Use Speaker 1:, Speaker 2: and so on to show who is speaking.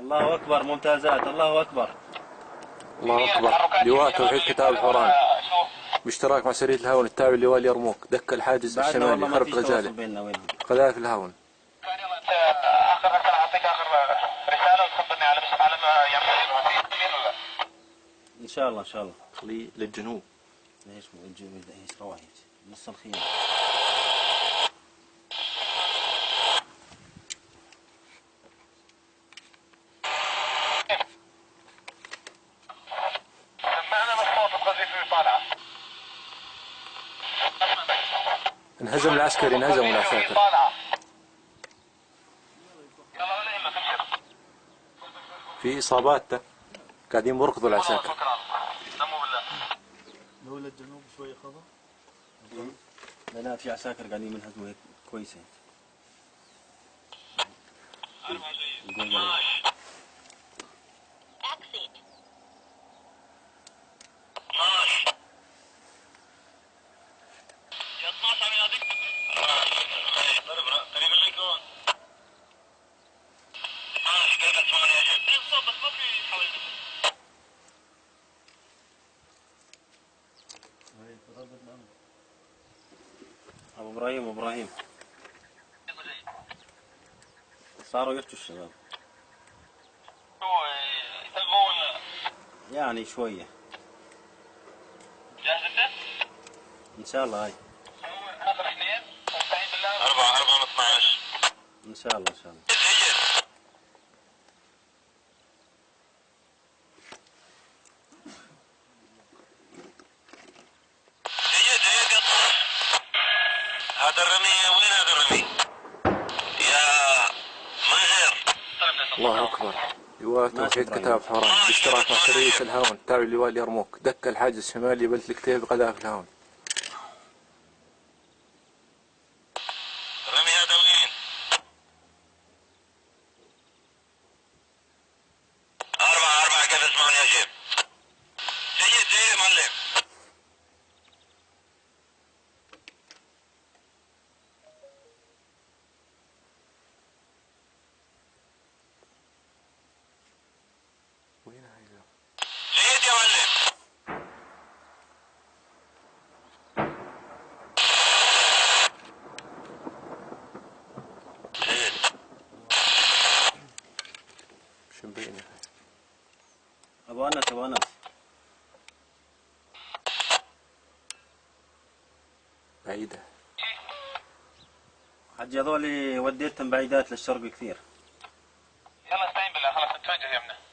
Speaker 1: الله أكبر، ممتازات، الله أكبر.
Speaker 2: الله أكبر. لواء توحيد كتاب الحوران باشتراك مع سرية الهون التابع لواء اليرموك، دك الحاجز الشمالي خرق غزالة، قذائف الهون.
Speaker 3: آخر رسالة أعطيك، آخر رسالة وتخبرني على ما يعمل
Speaker 1: إن شاء الله إن شاء الله.
Speaker 2: خليه للجنوب.
Speaker 1: ليش مو الجنوب؟ ايش رواهي نص الخيام.
Speaker 3: سمعنا من صوت القذيفة طالعة.
Speaker 2: انهزم العسكري، انهزموا العساكر. في إصابات قاعدين بركضوا العساكر.
Speaker 4: لولا الجنوب شوية خضر.
Speaker 1: لا في عساكر قاعدين ينهزموا هيك كويسة. أبو إبراهيم صاروا يحجوا الشباب يعني شوية.
Speaker 3: جاهز انت؟
Speaker 1: إن شاء الله. هاي
Speaker 3: آخر اثنين واستعين بالله. 4
Speaker 1: إن شاء الله إن شاء الله.
Speaker 3: هذا الرمي وين هذا الرمي؟ يا منذر.
Speaker 2: الله أكبر. لواء توحيد كتاب حوران باشتراك مع سرية الهون التابع لواء اليرموك، دك الحاجز الشمالي بلد الكتيب بقذائف الهون.
Speaker 3: الرمي هذا وين؟ 4 كيف اسمعني يا شيخ؟ جيد يا معلم.
Speaker 2: وين هاي؟
Speaker 3: جيد يا معلم.
Speaker 2: شو مبينة هاي؟
Speaker 1: أبو أنس
Speaker 2: بعيدة.
Speaker 1: حجي هذول وديتهم بعيدات للشرق كثير.
Speaker 3: يلا استعين بالله، خلاص نتوجه يا ابنه.